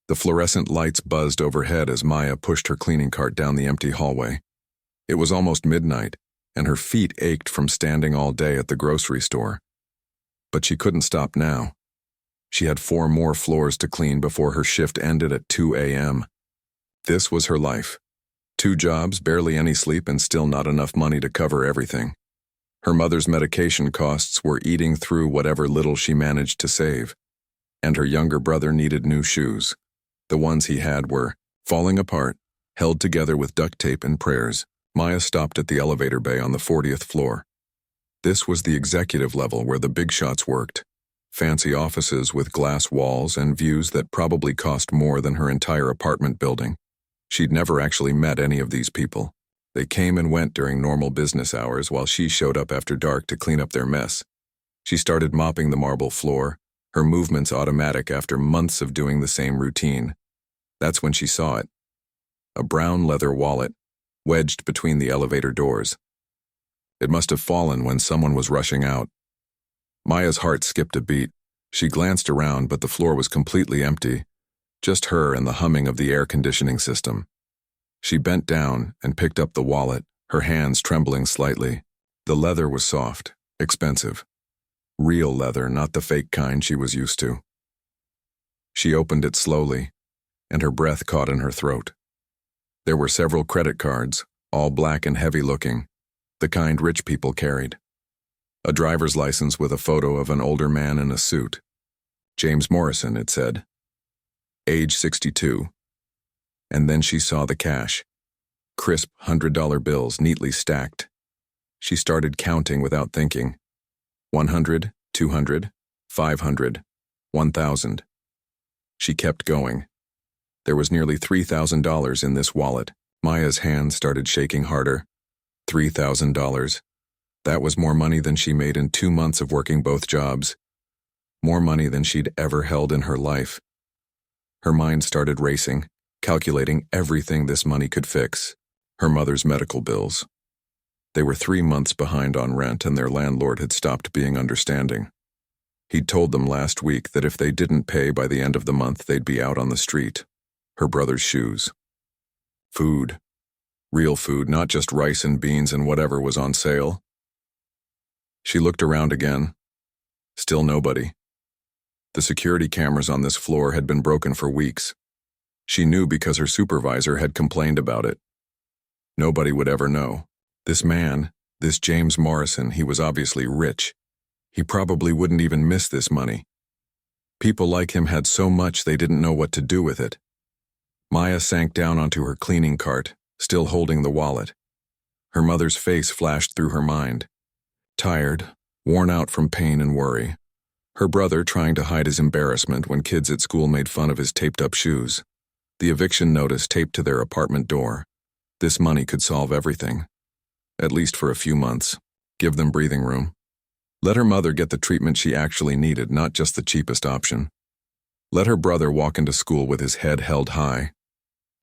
The fluorescent lights buzzed overhead as Maya pushed her cleaning cart down the empty hallway. It was almost midnight, and her feet ached from standing all day at the grocery store. But she couldn't stop now. She had 4 more floors to clean before her shift ended at 2 a.m. This was her life. 2 jobs, barely any sleep, and still not enough money to cover everything. Her mother's medication costs were eating through whatever little she managed to save. And her younger brother needed new shoes. The ones he had were falling apart, held together with duct tape and prayers. Maya stopped at the elevator bay on the 40th floor. This was the executive level where the big shots worked. Fancy offices with glass walls and views that probably cost more than her entire apartment building. She'd never actually met any of these people. They came and went during normal business hours while she showed up after dark to clean up their mess. She started mopping the marble floor, her movements automatic after months of doing the same routine. That's when she saw it. A brown leather wallet, wedged between the elevator doors. It must have fallen when someone was rushing out. Maya's heart skipped a beat. She glanced around, but the floor was completely empty, just her and the humming of the air conditioning system. She bent down and picked up the wallet, her hands trembling slightly. The leather was soft, expensive. Real leather, not the fake kind she was used to. She opened it slowly, and her breath caught in her throat. There were several credit cards, all black and heavy-looking, the kind rich people carried. A driver's license with a photo of an older man in a suit. James Morrison, it said. Age 62. And then she saw the cash. Crisp $100 bills neatly stacked. She started counting without thinking. 100, 200, 500, 1,000. She kept going. There was nearly $3,000 in this wallet. Maya's hands started shaking harder. $3,000. That was more money than she made in 2 months of working both jobs. More money than she'd ever held in her life. Her mind started racing, calculating everything this money could fix. Her mother's medical bills. They were 3 months behind on rent, and their landlord had stopped being understanding. He'd told them last week that if they didn't pay by the end of the month, they'd be out on the street. Her brother's shoes. Food. Real food, not just rice and beans and whatever was on sale. She looked around again. Still nobody. The security cameras on this floor had been broken for weeks. She knew because her supervisor had complained about it. Nobody would ever know. This man, this James Morrison, he was obviously rich. He probably wouldn't even miss this money. People like him had so much they didn't know what to do with it. Maya sank down onto her cleaning cart, still holding the wallet. Her mother's face flashed through her mind. Tired, worn out from pain and worry. Her brother trying to hide his embarrassment when kids at school made fun of his taped-up shoes. The eviction notice taped to their apartment door. This money could solve everything. At least for a few months. Give them breathing room. Let her mother get the treatment she actually needed, not just the cheapest option. Let her brother walk into school with his head held high.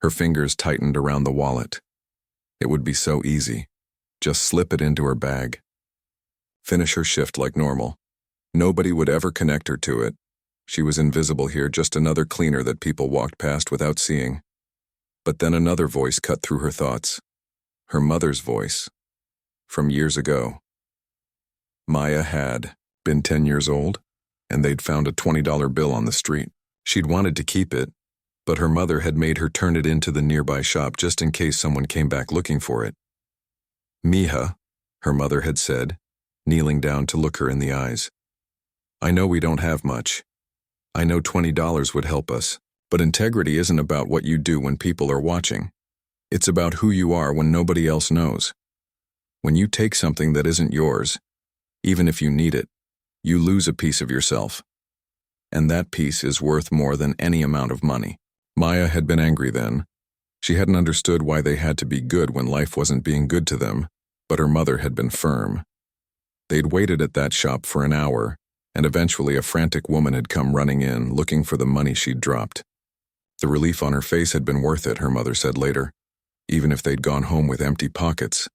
Her fingers tightened around the wallet. It would be so easy. Just slip it into her bag. Finish her shift like normal. Nobody would ever connect her to it. She was invisible here, just another cleaner that people walked past without seeing. But then another voice cut through her thoughts. Her mother's voice. From years ago. Maya had been 10 years old, and they'd found a $20 bill on the street. She'd wanted to keep it, but her mother had made her turn it into the nearby shop just in case someone came back looking for it. Mija, her mother had said, kneeling down to look her in the eyes. I know we don't have much. I know $20 would help us, but integrity isn't about what you do when people are watching. It's about who you are when nobody else knows. When you take something that isn't yours, even if you need it, you lose a piece of yourself. And that piece is worth more than any amount of money. Maya had been angry then. She hadn't understood why they had to be good when life wasn't being good to them, but her mother had been firm. They'd waited at that shop for an hour, and eventually a frantic woman had come running in, looking for the money she'd dropped. The relief on her face had been worth it, her mother said later, even if they'd gone home with empty pockets.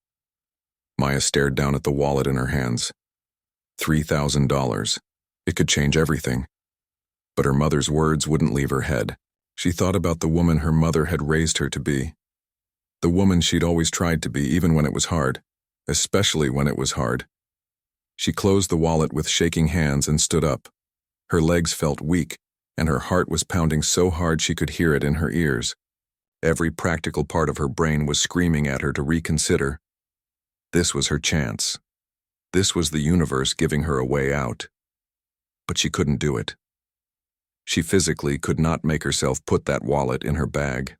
Maya stared down at the wallet in her hands. $3,000. It could change everything. But her mother's words wouldn't leave her head. She thought about the woman her mother had raised her to be. The woman she'd always tried to be, even when it was hard, especially when it was hard. She closed the wallet with shaking hands and stood up. Her legs felt weak, and her heart was pounding so hard she could hear it in her ears. Every practical part of her brain was screaming at her to reconsider. This was her chance. This was the universe giving her a way out. But she couldn't do it. She physically could not make herself put that wallet in her bag.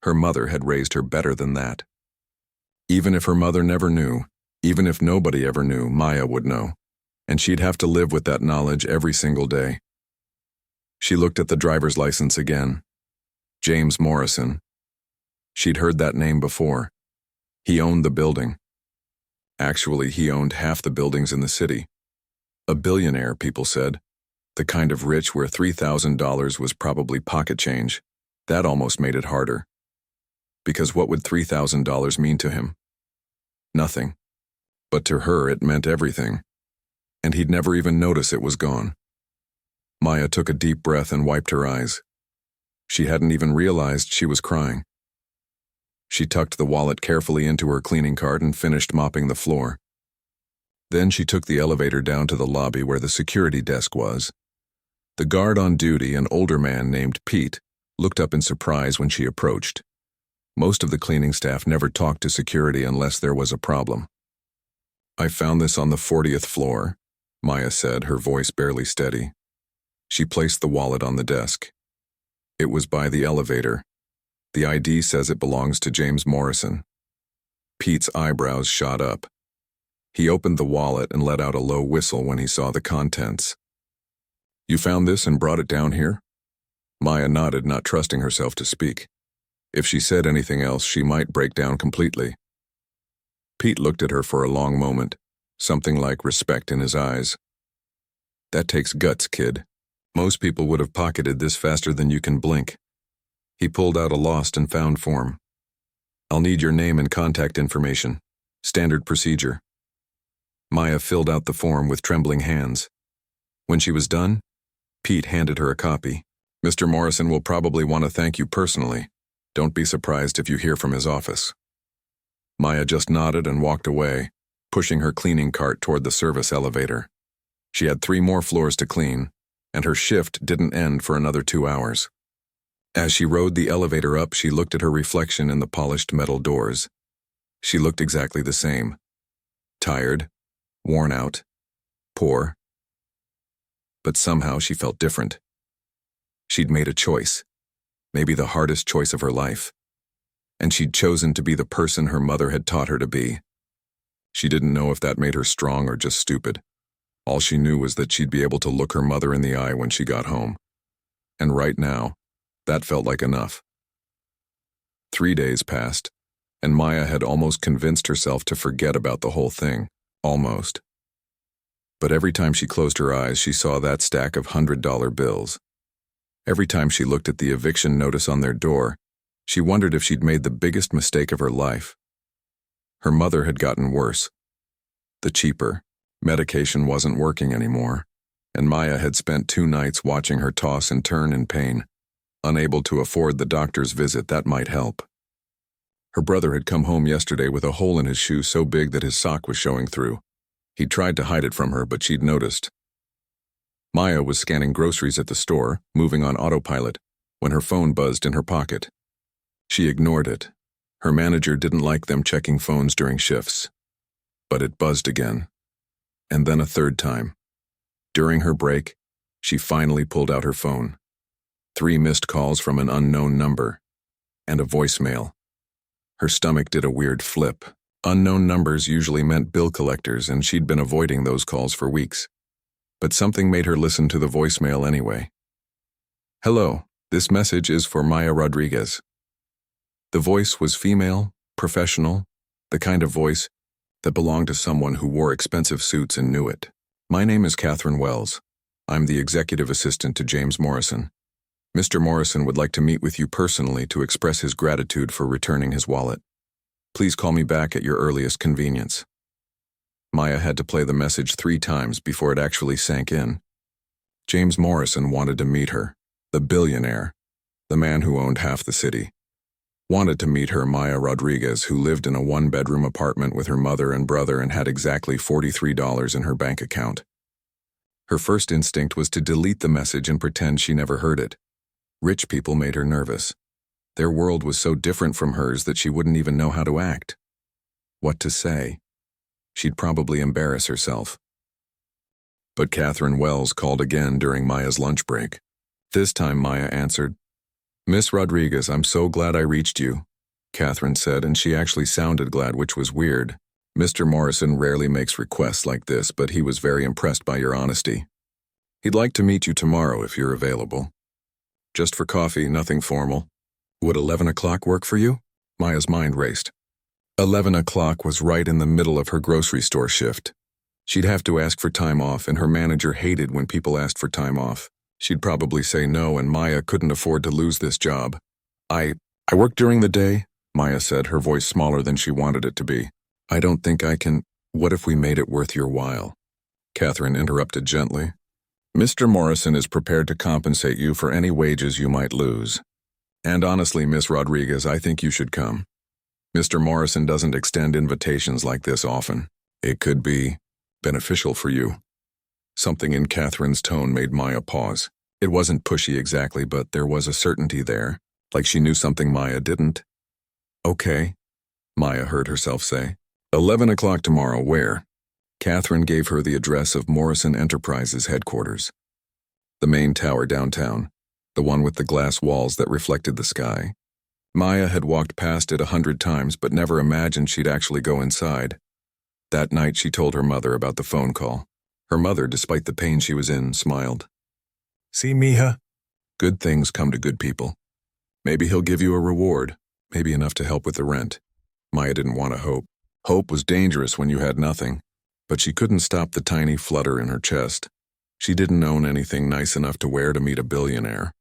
Her mother had raised her better than that. Even if her mother never knew, even if nobody ever knew, Maya would know, and she'd have to live with that knowledge every single day. She looked at the driver's license again. James Morrison. She'd heard that name before. He owned the building. Actually, he owned half the buildings in the city. A billionaire, people said. The kind of rich where $3,000 was probably pocket change. That almost made it harder. Because what would $3,000 mean to him? Nothing. But to her it meant everything. And he'd never even notice it was gone. Maya took a deep breath and wiped her eyes. She hadn't even realized she was crying. She tucked the wallet carefully into her cleaning cart and finished mopping the floor. Then she took the elevator down to the lobby where the security desk was. The guard on duty, an older man named Pete, looked up in surprise when she approached. Most of the cleaning staff never talked to security unless there was a problem. "I found this on the 40th floor," Maya said, her voice barely steady. She placed the wallet on the desk. It was by the elevator. The ID says it belongs to James Morrison. Pete's eyebrows shot up. He opened the wallet and let out a low whistle when he saw the contents. "You found this and brought it down here?" Maya nodded, not trusting herself to speak. If she said anything else, she might break down completely. Pete looked at her for a long moment, something like respect in his eyes. "That takes guts, kid. Most people would have pocketed this faster than you can blink." He pulled out a lost and found form. "I'll need your name and contact information. Standard procedure." Maya filled out the form with trembling hands. When she was done, Pete handed her a copy. "Mr. Morrison will probably want to thank you personally. Don't be surprised if you hear from his office." Maya just nodded and walked away, pushing her cleaning cart toward the service elevator. She had 3 more floors to clean, and her shift didn't end for another 2 hours. As she rode the elevator up, she looked at her reflection in the polished metal doors. She looked exactly the same. Tired, worn out, poor. But somehow she felt different. She'd made a choice, maybe the hardest choice of her life. And she'd chosen to be the person her mother had taught her to be. She didn't know if that made her strong or just stupid. All she knew was that she'd be able to look her mother in the eye when she got home. And right now, that felt like enough. 3 days passed, and Maya had almost convinced herself to forget about the whole thing. Almost. But every time she closed her eyes, she saw that stack of $100 bills. Every time she looked at the eviction notice on their door, she wondered if she'd made the biggest mistake of her life. Her mother had gotten worse. The cheaper medication wasn't working anymore, and Maya had spent 2 nights watching her toss and turn in pain, unable to afford the doctor's visit that might help. Her brother had come home yesterday with a hole in his shoe so big that his sock was showing through. He'd tried to hide it from her, but she'd noticed. Maya was scanning groceries at the store, moving on autopilot, when her phone buzzed in her pocket. She ignored it. Her manager didn't like them checking phones during shifts. But it buzzed again. And then a 3rd time. During her break, she finally pulled out her phone. 3 missed calls from an unknown number. And a voicemail. Her stomach did a weird flip. Unknown numbers usually meant bill collectors, and she'd been avoiding those calls for weeks. But something made her listen to the voicemail anyway. "Hello, this message is for Maya Rodriguez." The voice was female, professional, the kind of voice that belonged to someone who wore expensive suits and knew it. "My name is Catherine Wells. I'm the executive assistant to James Morrison. Mr. Morrison would like to meet with you personally to express his gratitude for returning his wallet. Please call me back at your earliest convenience." Maya had to play the message 3 times before it actually sank in. James Morrison wanted to meet her, the billionaire, the man who owned half the city. Wanted to meet her, Maya Rodriguez, who lived in a one-bedroom apartment with her mother and brother and had exactly $43 in her bank account. Her first instinct was to delete the message and pretend she never heard it. Rich people made her nervous. Their world was so different from hers that she wouldn't even know how to act. What to say? She'd probably embarrass herself. But Catherine Wells called again during Maya's lunch break. This time Maya answered. "Miss Rodriguez, I'm so glad I reached you," Catherine said, and she actually sounded glad, which was weird. Mr. Morrison rarely makes requests like this, but he was very impressed by your honesty. He'd like to meet you tomorrow if you're available. Just for coffee, nothing formal. Would 11 o'clock work for you? Maya's mind raced. 11 o'clock was right in the middle of her grocery store shift. She'd have to ask for time off, and her manager hated when people asked for time off. She'd probably say no, and Maya couldn't afford to lose this job. I work during the day, Maya said, her voice smaller than she wanted it to be. I don't think I can. What if we made it worth your while? Catherine interrupted gently. Mr. Morrison is prepared to compensate you for any wages you might lose. And honestly, Miss Rodriguez, I think you should come. Mr. Morrison doesn't extend invitations like this often. It could be beneficial for you. Something in Catherine's tone made Maya pause. It wasn't pushy exactly, but there was a certainty there, like she knew something Maya didn't. Okay, Maya heard herself say. 11 o'clock tomorrow, where? Catherine gave her the address of Morrison Enterprises headquarters. The main tower downtown, the one with the glass walls that reflected the sky. Maya had walked past it 100 times, but never imagined she'd actually go inside. That night she told her mother about the phone call. Her mother, despite the pain she was in, smiled. See, mija? Good things come to good people. Maybe he'll give you a reward, maybe enough to help with the rent. Maya didn't want to hope. Hope was dangerous when you had nothing, but she couldn't stop the tiny flutter in her chest. She didn't own anything nice enough to wear to meet a billionaire.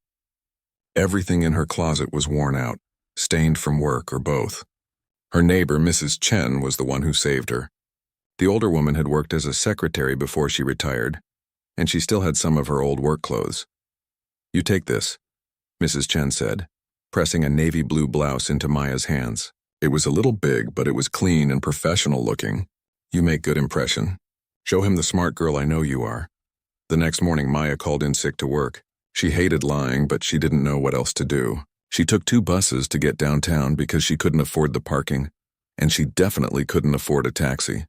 Everything in her closet was worn out, stained from work or both. Her neighbor, Mrs. Chen, was the one who saved her. The older woman had worked as a secretary before she retired, and she still had some of her old work clothes. You take this, Mrs. Chen said, pressing a navy blue blouse into Maya's hands. It was a little big, but it was clean and professional looking. You make good impression. Show him the smart girl I know you are. The next morning, Maya called in sick to work. She hated lying, but she didn't know what else to do. She took 2 buses to get downtown because she couldn't afford the parking, and she definitely couldn't afford a taxi.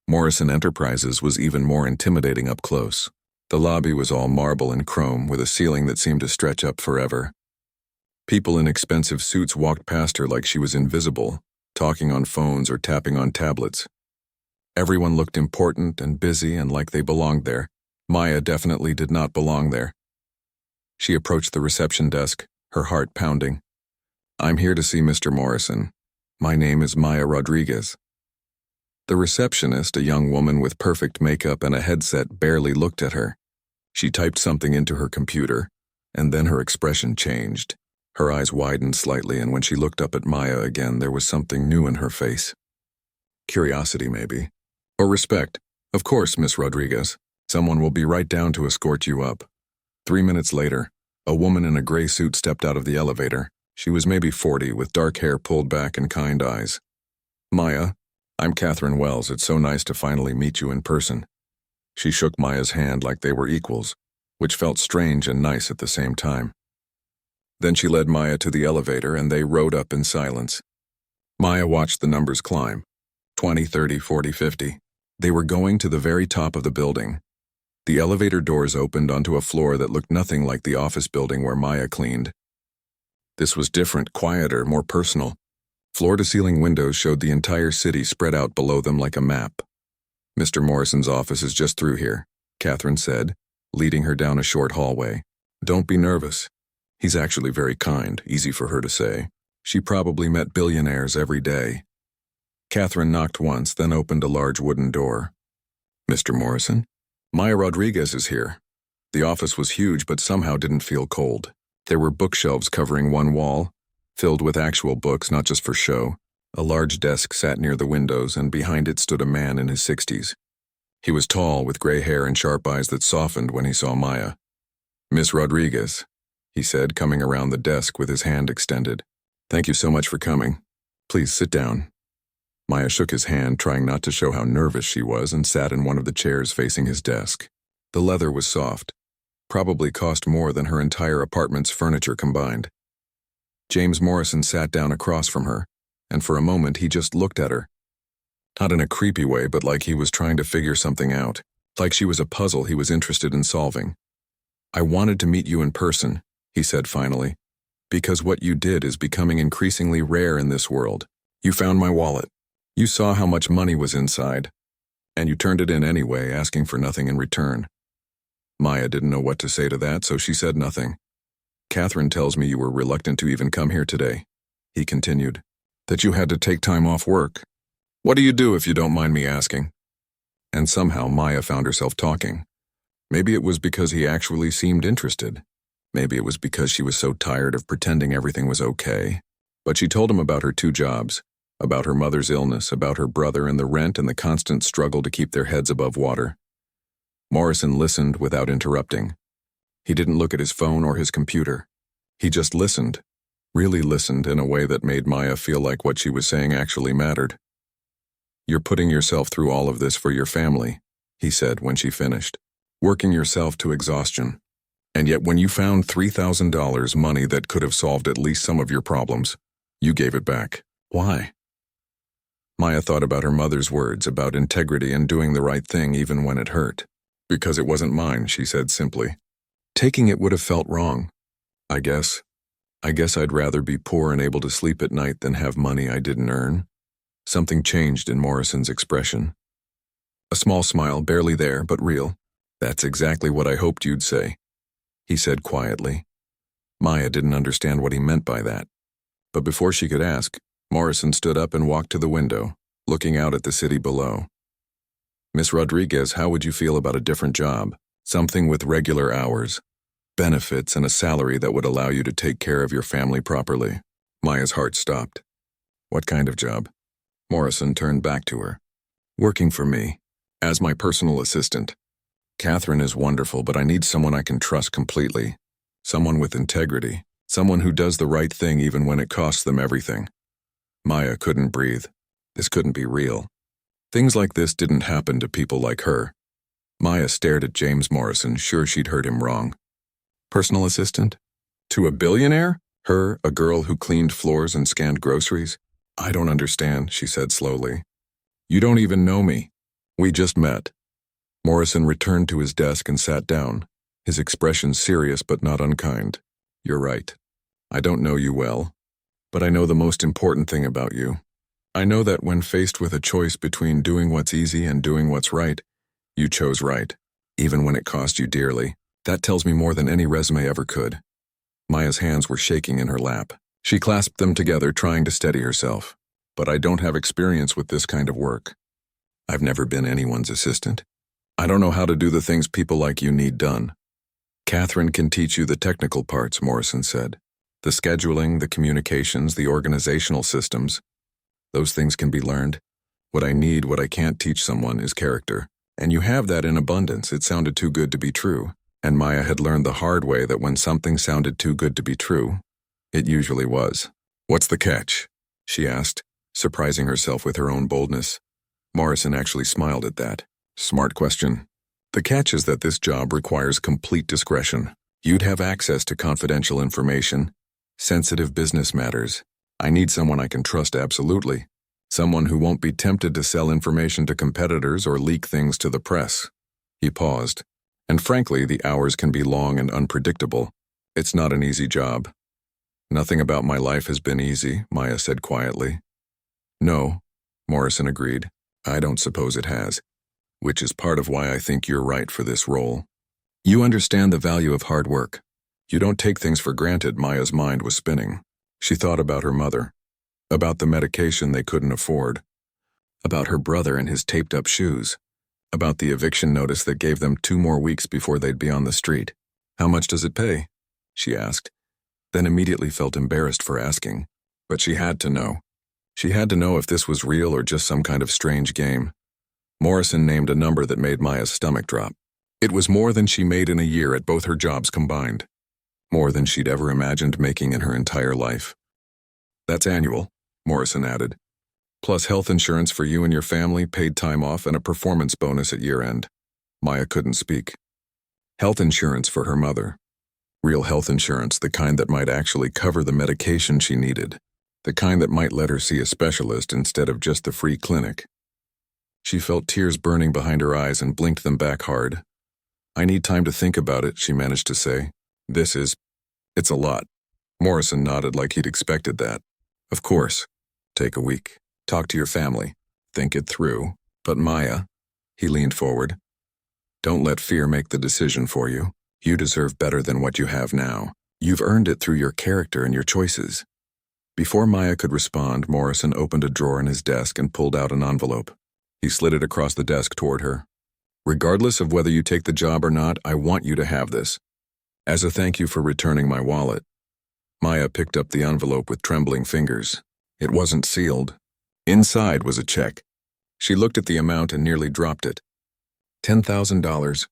Morrison Enterprises was even more intimidating up close. The lobby was all marble and chrome with a ceiling that seemed to stretch up forever. People in expensive suits walked past her like she was invisible, talking on phones or tapping on tablets. Everyone looked important and busy and like they belonged there. Maya definitely did not belong there. She approached the reception desk, her heart pounding. I'm here to see Mr. Morrison. My name is Maya Rodriguez. The receptionist, a young woman with perfect makeup and a headset, barely looked at her. She typed something into her computer, and then her expression changed. Her eyes widened slightly, and when she looked up at Maya again, there was something new in her face. Curiosity, maybe. Or respect. Of course, Miss Rodriguez. Someone will be right down to escort you up. 3 minutes later, a woman in a gray suit stepped out of the elevator. She was maybe 40, with dark hair pulled back and kind eyes. Maya, I'm Catherine Wells. It's so nice to finally meet you in person. She shook Maya's hand like they were equals, which felt strange and nice at the same time. Then she led Maya to the elevator, and they rode up in silence. Maya watched the numbers climb. 20, 30, 40, 50. They were going to the very top of the building. The elevator doors opened onto a floor that looked nothing like the office building where Maya cleaned. This was different, quieter, more personal. Floor-to-ceiling windows showed the entire city spread out below them like a map. Mr. Morrison's office is just through here, Catherine said, leading her down a short hallway. Don't be nervous. He's actually very kind, easy for her to say. She probably met billionaires every day. Catherine knocked once, then opened a large wooden door. Mr. Morrison? Maya Rodriguez is here. The office was huge, but somehow didn't feel cold. There were bookshelves covering one wall, filled with actual books, not just for show. A large desk sat near the windows, and behind it stood a man in his 60s. He was tall, with gray hair and sharp eyes that softened when he saw Maya. Miss Rodriguez, he said, coming around the desk with his hand extended. "Thank you so much for coming. Please sit down." Maya shook his hand, trying not to show how nervous she was, and sat in one of the chairs facing his desk. The leather was soft, probably cost more than her entire apartment's furniture combined. James Morrison sat down across from her, and for a moment he just looked at her. Not in a creepy way, but like he was trying to figure something out, like she was a puzzle he was interested in solving. "I wanted to meet you in person," he said finally, "because what you did is becoming increasingly rare in this world. You found my wallet. You saw how much money was inside, and you turned it in anyway, asking for nothing in return." Maya didn't know what to say to that, so she said nothing. "Catherine tells me you were reluctant to even come here today," he continued, "that you had to take time off work. What do you do, if you don't mind me asking?" And somehow Maya found herself talking. Maybe it was because he actually seemed interested. Maybe it was because she was so tired of pretending everything was okay. But she told him about her 2 jobs, about her mother's illness, about her brother and the rent and the constant struggle to keep their heads above water. Morrison listened without interrupting. He didn't look at his phone or his computer. He just listened, really listened in a way that made Maya feel like what she was saying actually mattered. "You're putting yourself through all of this for your family," he said when she finished, "working yourself to exhaustion. And yet when you found $3,000, money that could have solved at least some of your problems, you gave it back. Why?" Maya thought about her mother's words about integrity and doing the right thing even when it hurt. "Because it wasn't mine," she said simply. "Taking it would have felt wrong. I guess I'd rather be poor and able to sleep at night than have money I didn't earn." Something changed in Morrison's expression. A small smile, barely there, but real. "That's exactly what I hoped you'd say," he said quietly. Maya didn't understand what he meant by that. But before she could ask, Morrison stood up and walked to the window, looking out at the city below. "Miss Rodriguez, how would you feel about a different job? Something with regular hours, benefits, and a salary that would allow you to take care of your family properly?" Maya's heart stopped. "What kind of job?" Morrison turned back to her. "Working for me, as my personal assistant. Catherine is wonderful, but I need someone I can trust completely. Someone with integrity. Someone who does the right thing even when it costs them everything." Maya couldn't breathe. This couldn't be real. Things like this didn't happen to people like her. Maya stared at James Morrison, sure she'd heard him wrong. Personal assistant? To a billionaire? Her, a girl who cleaned floors and scanned groceries? "I don't understand," she said slowly. "You don't even know me. We just met." Morrison returned to his desk and sat down, his expression serious but not unkind. "You're right. I don't know you well, but I know the most important thing about you. I know that when faced with a choice between doing what's easy and doing what's right, you chose right, even when it cost you dearly. That tells me more than any resume ever could." Maya's hands were shaking in her lap. She clasped them together, trying to steady herself. "But I don't have experience with this kind of work. I've never been anyone's assistant. I don't know how to do the things people like you need done." "Catherine can teach you the technical parts," Morrison said. "The scheduling, the communications, the organizational systems. Those things can be learned. What I need, what I can't teach someone, is character. And you have that in abundance." It sounded too good to be true. And Maya had learned the hard way that when something sounded too good to be true, it usually was. "What's the catch?" she asked, surprising herself with her own boldness. Morrison actually smiled at that. "Smart question. The catch is that this job requires complete discretion. You'd have access to confidential information, sensitive business matters. I need someone I can trust absolutely. Someone who won't be tempted to sell information to competitors or leak things to the press." He paused. "And frankly, the hours can be long and unpredictable. It's not an easy job." "Nothing about my life has been easy," Maya said quietly. "No," Morrison agreed. "I don't suppose it has. Which is part of why I think you're right for this role. You understand the value of hard work. You don't take things for granted." Maya's mind was spinning. She thought about her mother, about the medication they couldn't afford, about her brother and his taped-up shoes, about the eviction notice that gave them 2 more weeks before they'd be on the street. "How much does it pay?" she asked, then immediately felt embarrassed for asking. But she had to know. She had to know if this was real or just some kind of strange game. Morrison named a number that made Maya's stomach drop. It was more than she made in a year at both her jobs combined. more than she'd ever imagined making in her entire life. That's annual, Morrison added. Plus health insurance for you and your family, paid time off, and a performance bonus at year-end. Maya couldn't speak. Health insurance for her mother. Real health insurance, the kind that might actually cover the medication she needed. The kind that might let her see a specialist instead of just the free clinic. She felt tears burning behind her eyes and blinked them back hard. I need time to think about it, she managed to say. It's a lot. Morrison nodded like he'd expected that. Of course. Take a week. Talk to your family. Think it through. But Maya, he leaned forward. Don't let fear make the decision for you. You deserve better than what you have now. You've earned it through your character and your choices. Before Maya could respond, Morrison opened a drawer in his desk and pulled out an envelope. He slid it across the desk toward her. Regardless of whether you take the job or not, I want you to have this. As a thank you for returning my wallet. Maya picked up the envelope with trembling fingers. It wasn't sealed. Inside was a check. She looked at the amount and nearly dropped it. $10,000.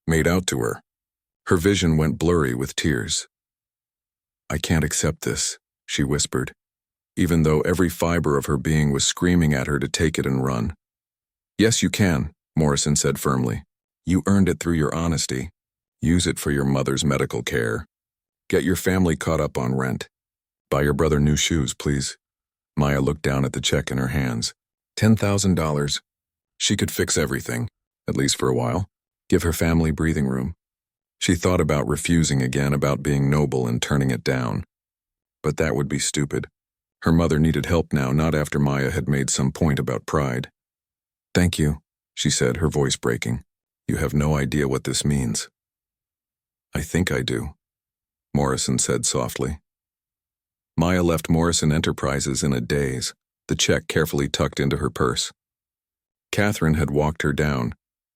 Made out to her. Her vision went blurry with tears. I can't accept this, she whispered, even though every fiber of her being was screaming at her to take it and run. Yes, you can, Morrison said firmly. You earned it through your honesty. Use it for your mother's medical care. Get your family caught up on rent. Buy your brother new shoes, please. Maya looked down at the check in her hands. $10,000. She could fix everything, at least for a while. Give her family breathing room. She thought about refusing again, about being noble and turning it down. But that would be stupid. Her mother needed help now, not after Maya had made some point about pride. Thank you, she said, her voice breaking. You have no idea what this means. I think I do, Morrison said softly. Maya left Morrison Enterprises in a daze, the check carefully tucked into her purse. Catherine had walked her down,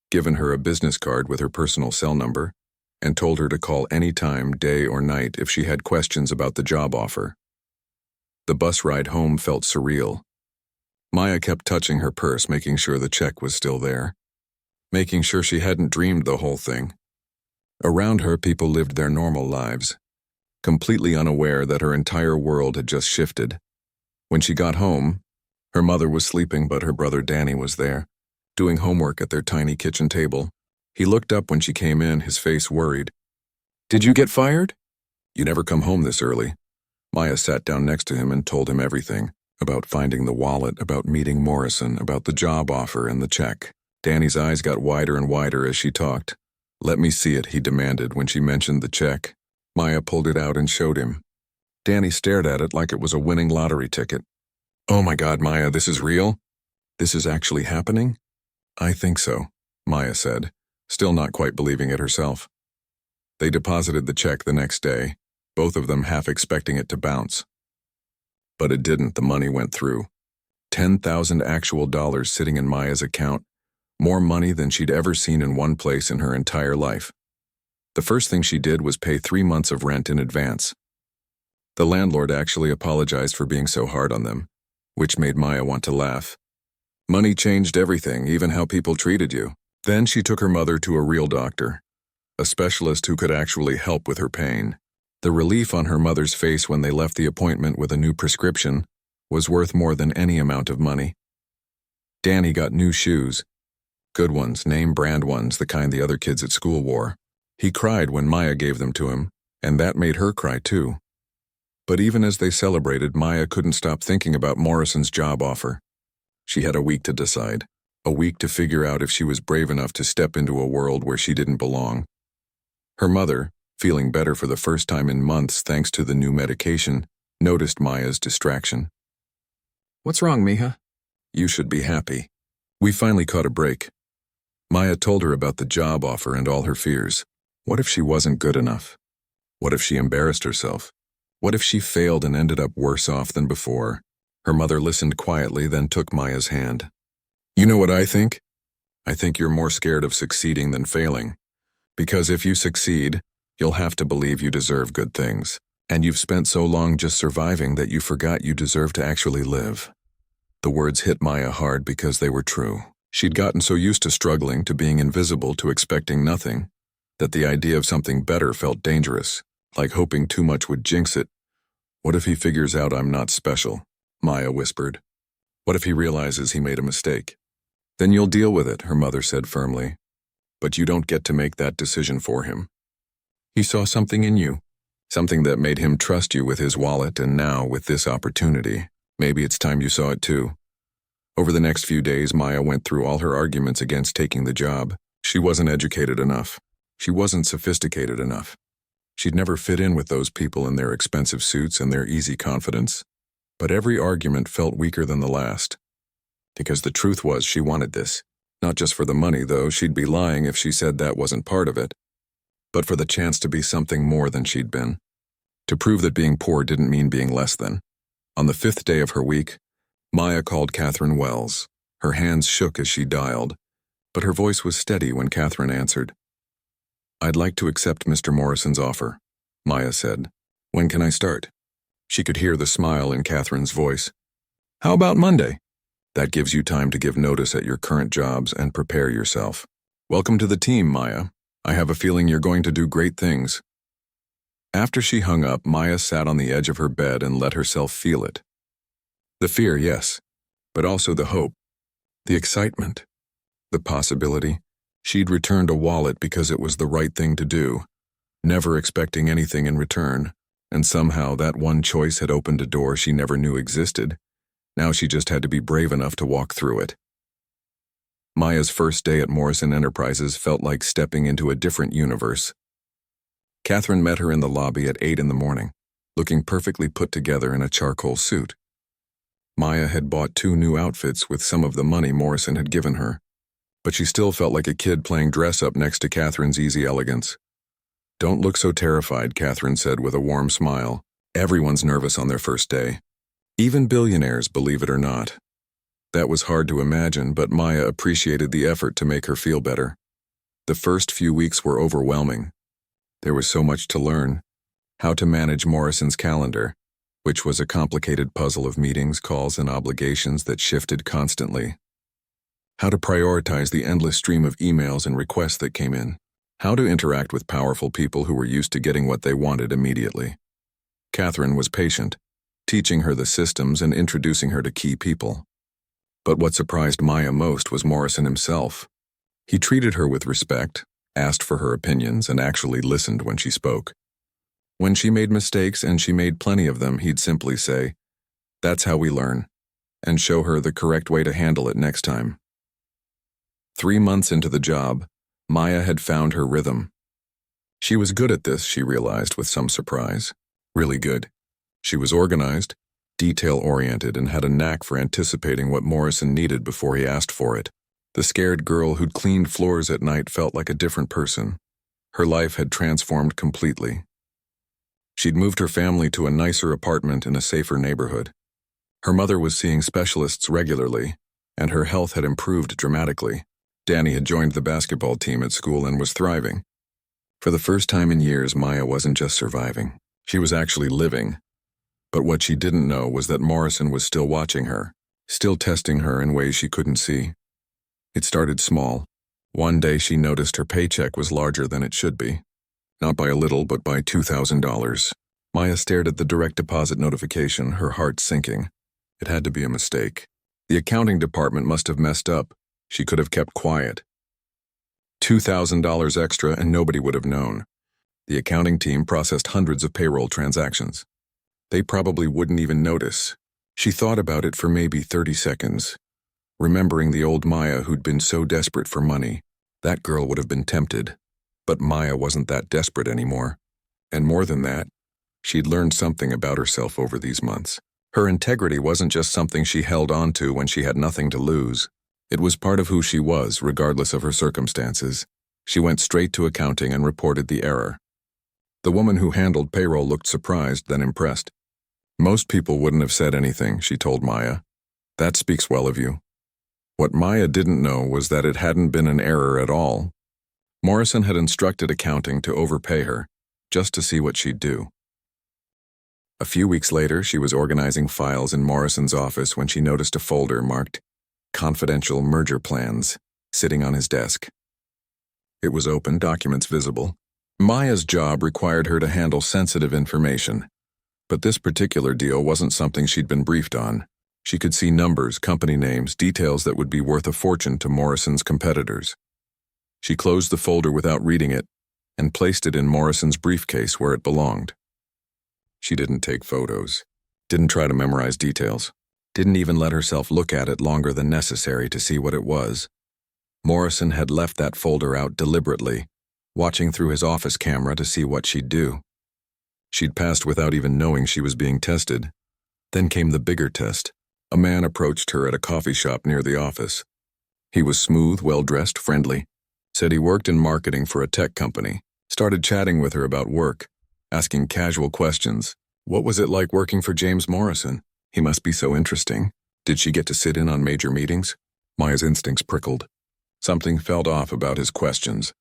given her a business card with her personal cell number, and told her to call any time, day or night, if she had questions about the job offer. The bus ride home felt surreal. Maya kept touching her purse, making sure the check was still there, making sure she hadn't dreamed the whole thing. Around her, people lived their normal lives, completely unaware that her entire world had just shifted. When she got home, her mother was sleeping, but her brother Danny was there, doing homework at their tiny kitchen table. He looked up when she came in, his face worried. Did you get fired? You never come home this early. Maya sat down next to him and told him everything, about finding the wallet, about meeting Morrison, about the job offer and the check. Danny's eyes got wider and wider as she talked. Let me see it, he demanded when she mentioned the check. Maya pulled it out and showed him. Danny stared at it like it was a winning lottery ticket. Oh my God, Maya, this is real? This is actually happening? I think so, Maya said, still not quite believing it herself. They deposited the check the next day, both of them half expecting it to bounce. But it didn't. The money went through. 10,000 actual dollars sitting in Maya's account, more money than she'd ever seen in one place in her entire life. The first thing she did was pay 3 months of rent in advance. The landlord actually apologized for being so hard on them, which made Maya want to laugh. Money changed everything, even how people treated you. Then she took her mother to a real doctor, a specialist who could actually help with her pain. The relief on her mother's face when they left the appointment with a new prescription was worth more than any amount of money. Danny got new shoes. Good ones, name brand ones, the kind the other kids at school wore. He cried when Maya gave them to him, and that made her cry too. But even as they celebrated, Maya couldn't stop thinking about Morrison's job offer. She had a week to decide, a week to figure out if she was brave enough to step into a world where she didn't belong. Her mother, feeling better for the first time in months thanks to the new medication, noticed Maya's distraction. What's wrong, Mija? You should be happy. We finally caught a break. Maya told her about the job offer and all her fears. What if she wasn't good enough? What if she embarrassed herself? What if she failed and ended up worse off than before? Her mother listened quietly, then took Maya's hand. You know what I think? I think you're more scared of succeeding than failing. Because if you succeed, you'll have to believe you deserve good things. And you've spent so long just surviving that you forgot you deserve to actually live. The words hit Maya hard because they were true. She'd gotten so used to struggling, to being invisible, to expecting nothing, that the idea of something better felt dangerous, like hoping too much would jinx it. What if he figures out I'm not special? Maya whispered. What if he realizes he made a mistake? Then you'll deal with it, her mother said firmly. But you don't get to make that decision for him. He saw something in you, something that made him trust you with his wallet, and now, with this opportunity, maybe it's time you saw it too. Over the next few days, Maya went through all her arguments against taking the job. She wasn't educated enough. She wasn't sophisticated enough. She'd never fit in with those people in their expensive suits and their easy confidence. But every argument felt weaker than the last. Because the truth was she wanted this. Not just for the money, though. She'd be lying if she said that wasn't part of it. But for the chance to be something more than she'd been. To prove that being poor didn't mean being less than. On the 5th day of her week, Maya called Catherine Wells. Her hands shook as she dialed, but her voice was steady when Catherine answered. I'd like to accept Mr. Morrison's offer, Maya said. When can I start? She could hear the smile in Catherine's voice. How about Monday? That gives you time to give notice at your current jobs and prepare yourself. Welcome to the team, Maya. I have a feeling you're going to do great things. After she hung up, Maya sat on the edge of her bed and let herself feel it. The fear, yes, but also the hope, the excitement, the possibility. She'd returned a wallet because it was the right thing to do, never expecting anything in return, and somehow that one choice had opened a door she never knew existed. Now she just had to be brave enough to walk through it. Maya's first day at Morrison Enterprises felt like stepping into a different universe. Catherine met her in the lobby at 8 in the morning, looking perfectly put together in a charcoal suit. Maya had bought 2 new outfits with some of the money Morrison had given her, but she still felt like a kid playing dress-up next to Catherine's easy elegance. Don't look so terrified, Catherine said with a warm smile. Everyone's nervous on their first day. Even billionaires, believe it or not. That was hard to imagine, but Maya appreciated the effort to make her feel better. The first few weeks were overwhelming. There was so much to learn. How to manage Morrison's calendar, which was a complicated puzzle of meetings, calls, and obligations that shifted constantly. How to prioritize the endless stream of emails and requests that came in. How to interact with powerful people who were used to getting what they wanted immediately. Catherine was patient, teaching her the systems and introducing her to key people. But what surprised Maya most was Morrison himself. He treated her with respect, asked for her opinions, and actually listened when she spoke. When she made mistakes, and she made plenty of them, he'd simply say, "That's how we learn," and show her the correct way to handle it next time. 3 months into the job, Maya had found her rhythm. She was good at this, she realized with some surprise. Really good. She was organized, detail-oriented, and had a knack for anticipating what Morrison needed before he asked for it. The scared girl who'd cleaned floors at night felt like a different person. Her life had transformed completely. She'd moved her family to a nicer apartment in a safer neighborhood. Her mother was seeing specialists regularly, and her health had improved dramatically. Danny had joined the basketball team at school and was thriving. For the first time in years, Maya wasn't just surviving. She was actually living. But what she didn't know was that Morrison was still watching her, still testing her in ways she couldn't see. It started small. One day she noticed her paycheck was larger than it should be. Not by a little, but by $2,000. Maya stared at the direct deposit notification, her heart sinking. It had to be a mistake. The accounting department must have messed up. She could have kept quiet. $2,000 extra and nobody would have known. The accounting team processed hundreds of payroll transactions. They probably wouldn't even notice. She thought about it for maybe 30 seconds. Remembering the old Maya who'd been so desperate for money, that girl would have been tempted. But Maya wasn't that desperate anymore. And more than that, she'd learned something about herself over these months. Her integrity wasn't just something she held on to when she had nothing to lose. It was part of who she was, regardless of her circumstances. She went straight to accounting and reported the error. The woman who handled payroll looked surprised, then impressed. Most people wouldn't have said anything, she told Maya. That speaks well of you. What Maya didn't know was that it hadn't been an error at all. Morrison had instructed accounting to overpay her, just to see what she'd do. A few weeks later, she was organizing files in Morrison's office when she noticed a folder marked Confidential Merger Plans sitting on his desk. It was open, documents visible, Maya's job required her to handle sensitive information, but this particular deal wasn't something she'd been briefed on. She could see numbers, company names, details that would be worth a fortune to Morrison's competitors. She closed the folder without reading it and placed it in Morrison's briefcase where it belonged. She didn't take photos, didn't try to memorize details, didn't even let herself look at it longer than necessary to see what it was. Morrison had left that folder out deliberately, watching through his office camera to see what she'd do. She'd passed without even knowing she was being tested. Then came the bigger test. A man approached her at a coffee shop near the office. He was smooth, well-dressed, friendly. Said he worked in marketing for a tech company. Started chatting with her about work, asking casual questions. What was it like working for James Morrison? He must be so interesting. Did she get to sit in on major meetings? Maya's instincts prickled. Something felt off about his questions,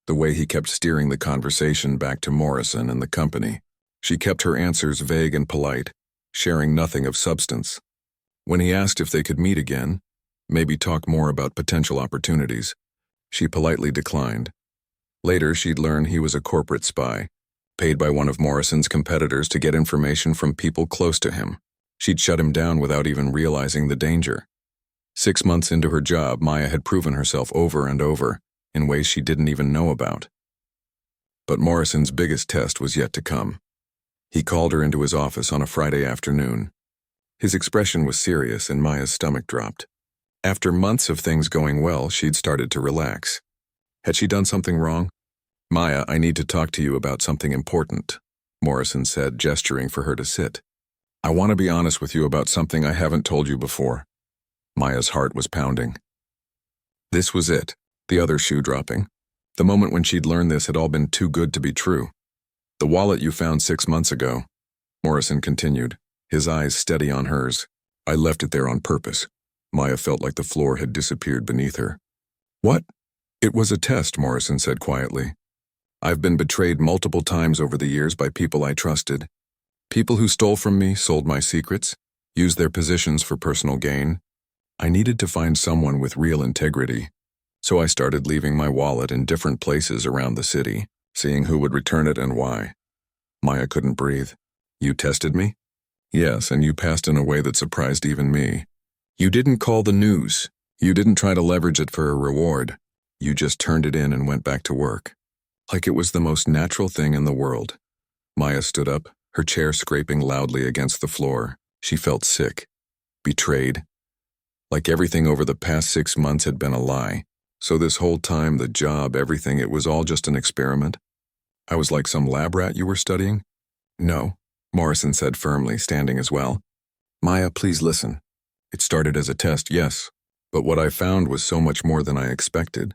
the way he kept steering the conversation back to Morrison and the company. She kept her answers vague and polite, sharing nothing of substance. When he asked if they could meet again, maybe talk more about potential opportunities, she politely declined. Later, she'd learn he was a corporate spy, paid by one of Morrison's competitors to get information from people close to him. She'd shut him down without even realizing the danger. 6 months into her job, Maya had proven herself over and over in ways she didn't even know about. But Morrison's biggest test was yet to come. He called her into his office on a Friday afternoon. His expression was serious and Maya's stomach dropped. After months of things going well, she'd started to relax. Had she done something wrong? Maya, I need to talk to you about something important, Morrison said, gesturing for her to sit. I want to be honest with you about something I haven't told you before. Maya's heart was pounding. This was it, the other shoe dropping. The moment when she'd learned this had all been too good to be true. The wallet you found 6 months ago, Morrison continued, his eyes steady on hers. I left it there on purpose. Maya felt like the floor had disappeared beneath her. What? It was a test, Morrison said quietly. I've been betrayed multiple times over the years by people I trusted. People who stole from me, sold my secrets, used their positions for personal gain. I needed to find someone with real integrity. So I started leaving my wallet in different places around the city, seeing who would return it and why. Maya couldn't breathe. You tested me? Yes, and you passed in a way that surprised even me. You didn't call the news. You didn't try to leverage it for a reward. You just turned it in and went back to work. Like it was the most natural thing in the world. Maya stood up, her chair scraping loudly against the floor. She felt sick, betrayed. Like everything over the past 6 months had been a lie. So this whole time, the job, everything, it was all just an experiment? I was like some lab rat you were studying? No, Morrison said firmly, standing as well. Maya, please listen. It started as a test, yes, but what I found was so much more than I expected.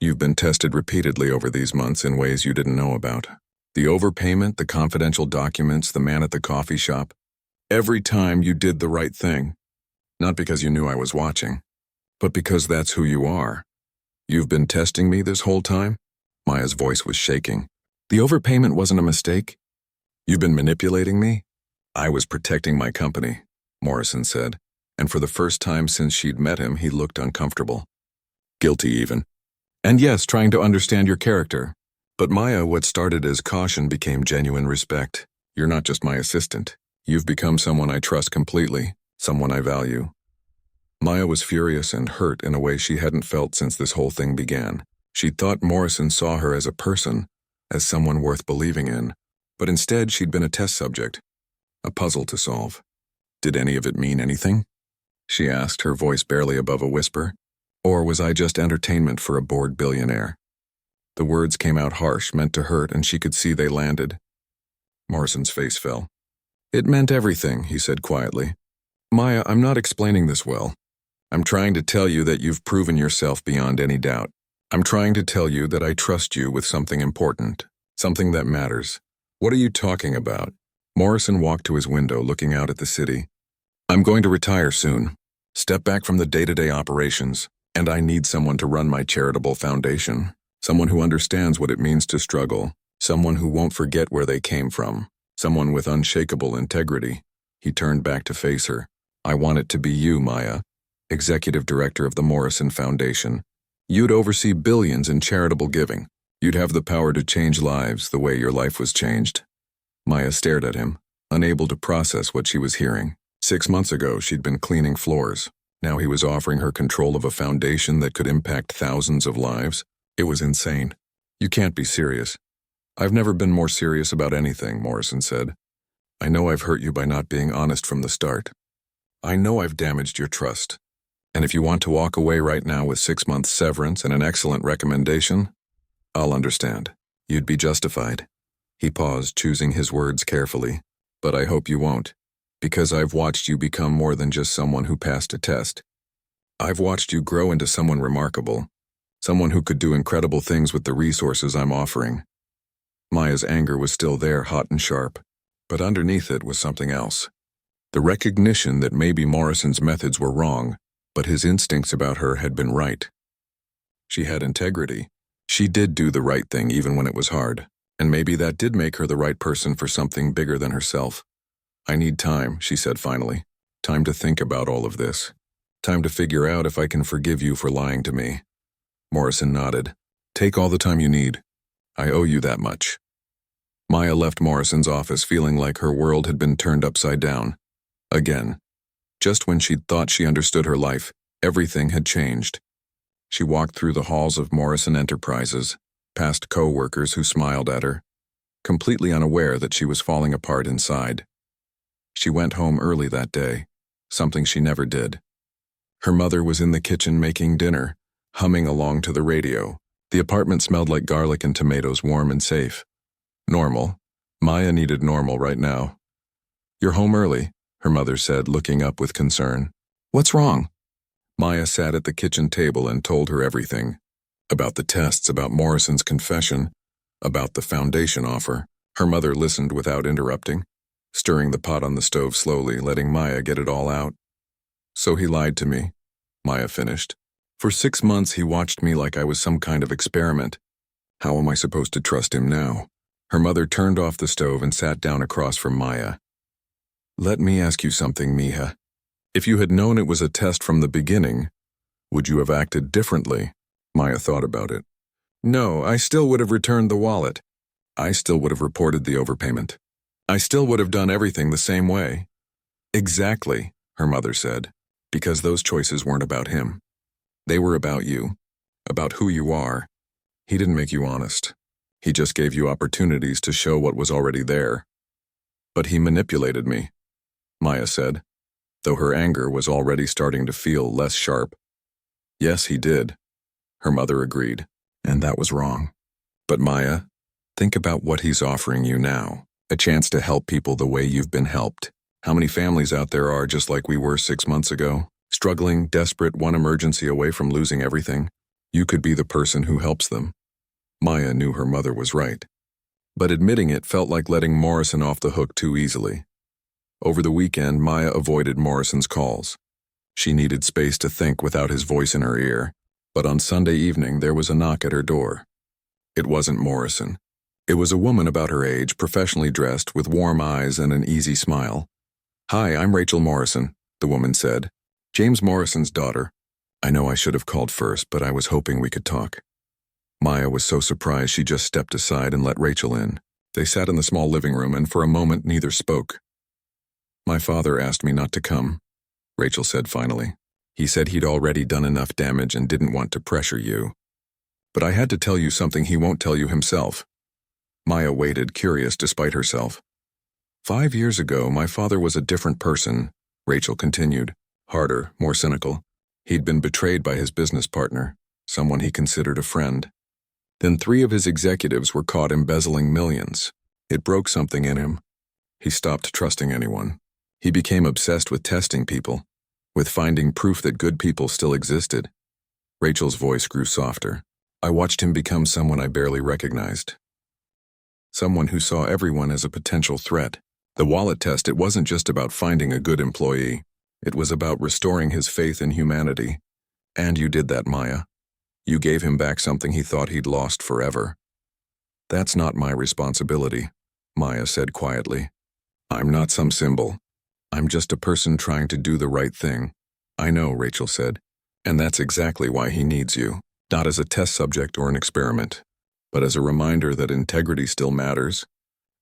You've been tested repeatedly over these months in ways you didn't know about. The overpayment, the confidential documents, the man at the coffee shop. Every time you did the right thing. Not because you knew I was watching, but because that's who you are. You've been testing me this whole time? Maya's voice was shaking. The overpayment wasn't a mistake. You've been manipulating me? I was protecting my company, Morrison said, and for the first time since she'd met him, he looked uncomfortable. Guilty even. And yes, trying to understand your character. But Maya, what started as caution became genuine respect. You're not just my assistant. You've become someone I trust completely, someone I value. Maya was furious and hurt in a way she hadn't felt since this whole thing began. She'd thought Morrison saw her as a person, as someone worth believing in, but instead she'd been a test subject, a puzzle to solve. Did any of it mean anything? She asked, her voice barely above a whisper. Or was I just entertainment for a bored billionaire? The words came out harsh, meant to hurt, and she could see they landed. Morrison's face fell. It meant everything, he said quietly. Maya, I'm not explaining this well. I'm trying to tell you that you've proven yourself beyond any doubt. I'm trying to tell you that I trust you with something important, something that matters. What are you talking about? Morrison walked to his window, looking out at the city. I'm going to retire soon. Step back from the day-to-day operations, and I need someone to run my charitable foundation. Someone who understands what it means to struggle. Someone who won't forget where they came from. Someone with unshakable integrity. He turned back to face her. I want it to be you, Maya, executive director of the Morrison Foundation. You'd oversee billions in charitable giving. You'd have the power to change lives the way your life was changed. Maya stared at him, unable to process what she was hearing. 6 months ago, she'd been cleaning floors. Now he was offering her control of a foundation that could impact thousands of lives. It was insane. You can't be serious. I've never been more serious about anything, Morrison said. I know I've hurt you by not being honest from the start. I know I've damaged your trust. And if you want to walk away right now with 6 months severance and an excellent recommendation, I'll understand. You'd be justified. He paused, choosing his words carefully. But I hope you won't, because I've watched you become more than just someone who passed a test. I've watched you grow into someone remarkable, someone who could do incredible things with the resources I'm offering. Maya's anger was still there, hot and sharp, but underneath it was something else. The recognition that maybe Morrison's methods were wrong, but his instincts about her had been right. She had integrity. She did do the right thing even when it was hard, and maybe that did make her the right person for something bigger than herself. I need time, she said finally. Time to think about all of this. Time to figure out if I can forgive you for lying to me. Morrison nodded. Take all the time you need. I owe you that much. Maya left Morrison's office feeling like her world had been turned upside down. Again. Just when she'd thought she understood her life, everything had changed. She walked through the halls of Morrison Enterprises, past co-workers who smiled at her, completely unaware that she was falling apart inside. She went home early that day, something she never did. Her mother was in the kitchen making dinner, humming along to the radio. The apartment smelled like garlic and tomatoes, warm and safe. Normal. Maya needed normal right now. You're home early, her mother said, looking up with concern. What's wrong? Maya sat at the kitchen table and told her everything. About the tests, about Morrison's confession, about the foundation offer. Her mother listened without interrupting, stirring the pot on the stove slowly, letting Maya get it all out. So he lied to me, Maya finished. For 6 months he watched me like I was some kind of experiment. How am I supposed to trust him now? Her mother turned off the stove and sat down across from Maya. Let me ask you something, Mija. If you had known it was a test from the beginning, would you have acted differently? Maya thought about it. No, I still would have returned the wallet. I still would have reported the overpayment. I still would have done everything the same way. Exactly, her mother said, because those choices weren't about him. They were about you, about who you are. He didn't make you honest. He just gave you opportunities to show what was already there. But he manipulated me, Maya said, though her anger was already starting to feel less sharp. Yes, he did, her mother agreed, and that was wrong. But Maya, think about what he's offering you now, a chance to help people the way you've been helped. How many families out there are just like we were 6 months ago, struggling, desperate, one emergency away from losing everything? You could be the person who helps them. Maya knew her mother was right. But admitting it felt like letting Morrison off the hook too easily. Over the weekend, Maya avoided Morrison's calls. She needed space to think without his voice in her ear. But on Sunday evening, there was a knock at her door. It wasn't Morrison. It was a woman about her age, professionally dressed, with warm eyes and an easy smile. Hi, I'm Rachel Morrison, the woman said. James Morrison's daughter. I know I should have called first, but I was hoping we could talk. Maya was so surprised she just stepped aside and let Rachel in. They sat in the small living room, and for a moment neither spoke. My father asked me not to come, Rachel said finally. He said he'd already done enough damage and didn't want to pressure you. But I had to tell you something he won't tell you himself. Maya waited, curious despite herself. 5 years ago, my father was a different person, Rachel continued, harder, more cynical. He'd been betrayed by his business partner, someone he considered a friend. Then 3 of his executives were caught embezzling millions. It broke something in him. He stopped trusting anyone. He became obsessed with testing people, with finding proof that good people still existed. Rachel's voice grew softer. I watched him become someone I barely recognized. Someone who saw everyone as a potential threat. The wallet test, it wasn't just about finding a good employee. It was about restoring his faith in humanity. And you did that, Maya. You gave him back something he thought he'd lost forever. That's not my responsibility, Maya said quietly. I'm not some symbol. I'm just a person trying to do the right thing. I know, Rachel said, and that's exactly why he needs you, not as a test subject or an experiment. but as a reminder that integrity still matters,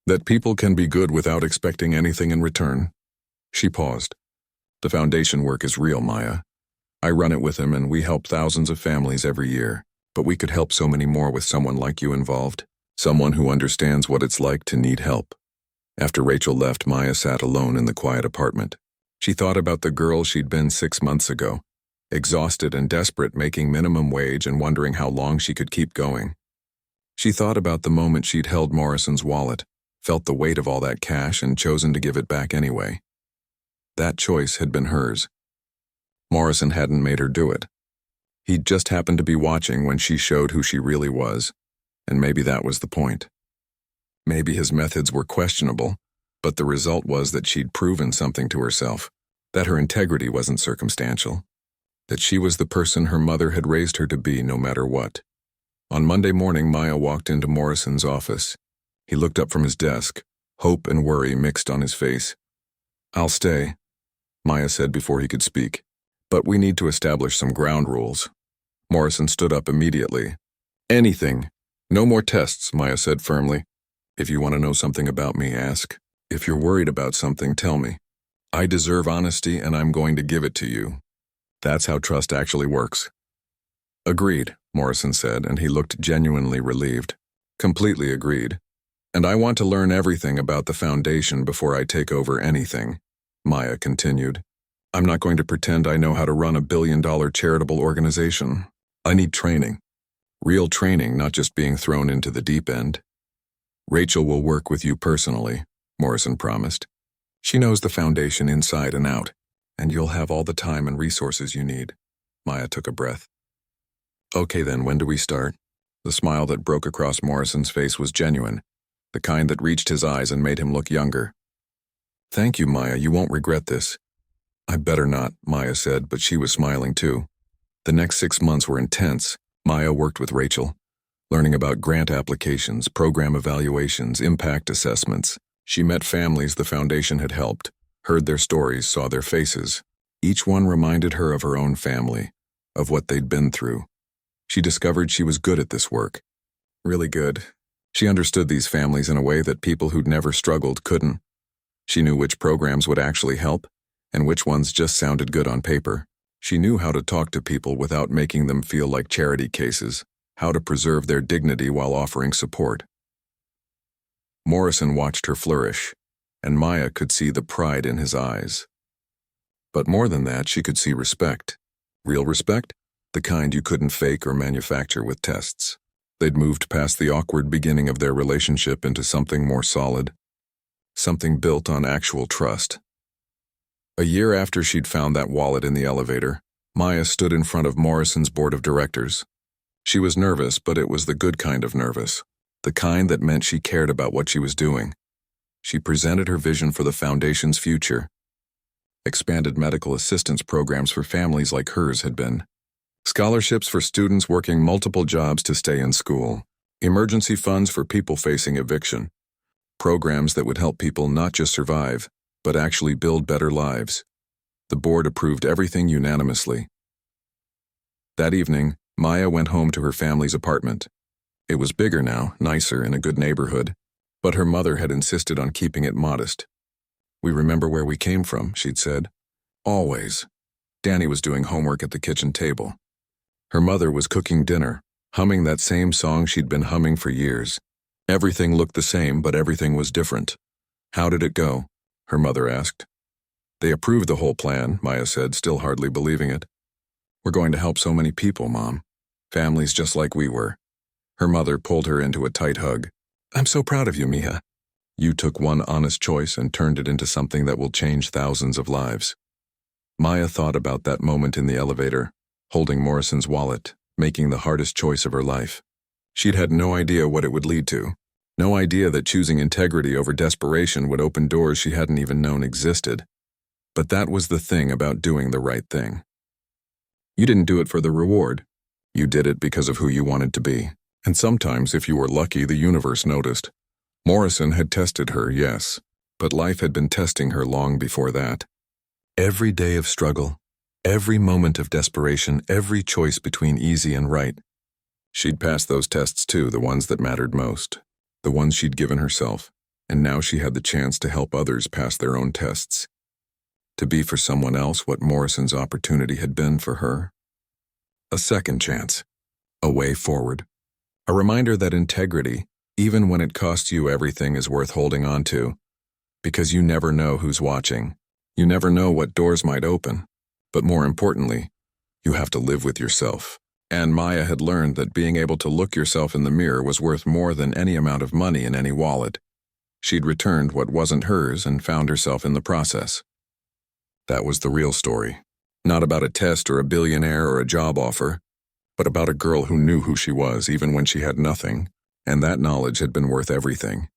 that people can be good without expecting anything in return. She paused. The foundation work is real, Maya. I run it with him and we help thousands of families every year, but we could help so many more with someone like you involved, someone who understands what it's like to need help. After Rachel left, Maya sat alone in the quiet apartment. She thought about the girl she'd been 6 months ago, exhausted and desperate, making minimum wage and wondering how long she could keep going. She thought about the moment she'd held Morrison's wallet, felt the weight of all that cash and chosen to give it back anyway. That choice had been hers. Morrison hadn't made her do it. He'd just happened to be watching when she showed who she really was, and maybe that was the point. Maybe his methods were questionable, but the result was that she'd proven something to herself, that her integrity wasn't circumstantial, that she was the person her mother had raised her to be no matter what. On Monday morning, Maya walked into Morrison's office. He looked up from his desk, hope and worry mixed on his face. "I'll stay," Maya said before he could speak, "but we need to establish some ground rules." Morrison stood up immediately. "Anything. No more tests," Maya said firmly. "If you want to know something about me, ask. If you're worried about something, tell me. I deserve honesty and I'm going to give it to you. That's how trust actually works." "Agreed," Morrison said, and he looked genuinely relieved. "Completely agreed. And I want to learn everything about the foundation before I take over anything," Maya continued. "I'm not going to pretend I know how to run a billion-dollar charitable organization. I need training. Real training, not just being thrown into the deep end." "Rachel will work with you personally," Morrison promised. "She knows the foundation inside and out, and you'll have all the time and resources you need." Maya took a breath. "Okay then, when do we start?" The smile that broke across Morrison's face was genuine, the kind that reached his eyes and made him look younger. "Thank you, Maya, you won't regret this." "I better not," Maya said, but she was smiling too. The next 6 months were intense. Maya worked with Rachel, learning about grant applications, program evaluations, impact assessments. She met families the foundation had helped, heard their stories, saw their faces. Each one reminded her of her own family, of what they'd been through. She discovered she was good at this work. Really good. She understood these families in a way that people who'd never struggled couldn't. She knew which programs would actually help, and which ones just sounded good on paper. She knew how to talk to people without making them feel like charity cases, how to preserve their dignity while offering support. Morrison watched her flourish, and Maya could see the pride in his eyes. But more than that, she could see respect. Real respect? The kind you couldn't fake or manufacture with tests. They'd moved past the awkward beginning of their relationship into something more solid, something built on actual trust. A year after she'd found that wallet in the elevator, Maya stood in front of Morrison's board of directors. She was nervous, but it was the good kind of nervous, the kind that meant she cared about what she was doing. She presented her vision for the foundation's future. Expanded medical assistance programs for families like hers had been. Scholarships for students working multiple jobs to stay in school. Emergency funds for people facing eviction. Programs that would help people not just survive, but actually build better lives. The board approved everything unanimously. That evening, Maya went home to her family's apartment. It was bigger now, nicer, in a good neighborhood, but her mother had insisted on keeping it modest. "We remember where we came from," she'd said. "Always." Danny was doing homework at the kitchen table. Her mother was cooking dinner, humming that same song she'd been humming for years. Everything looked the same, but everything was different. "How did it go?" her mother asked. "They approved the whole plan," Maya said, still hardly believing it. "We're going to help so many people, Mom. Families just like we were." Her mother pulled her into a tight hug. "I'm so proud of you, Mia. You took one honest choice and turned it into something that will change thousands of lives." Maya thought about that moment in the elevator, holding Morrison's wallet, making the hardest choice of her life. She'd had no idea what it would lead to. No idea that choosing integrity over desperation would open doors she hadn't even known existed. But that was the thing about doing the right thing. You didn't do it for the reward. You did it because of who you wanted to be. And sometimes, if you were lucky, the universe noticed. Morrison had tested her, yes, but life had been testing her long before that. Every day of struggle, every moment of desperation, every choice between easy and right. She'd passed those tests too, the ones that mattered most, the ones she'd given herself, and now she had the chance to help others pass their own tests. To be for someone else what Morrison's opportunity had been for her. A second chance. A way forward. A reminder that integrity, even when it costs you everything, is worth holding on to. Because you never know who's watching. You never know what doors might open. But more importantly, you have to live with yourself. And Maya had learned that being able to look yourself in the mirror was worth more than any amount of money in any wallet. She'd returned what wasn't hers and found herself in the process. That was the real story. Not about a test or a billionaire or a job offer, but about a girl who knew who she was even when she had nothing, and that knowledge had been worth everything.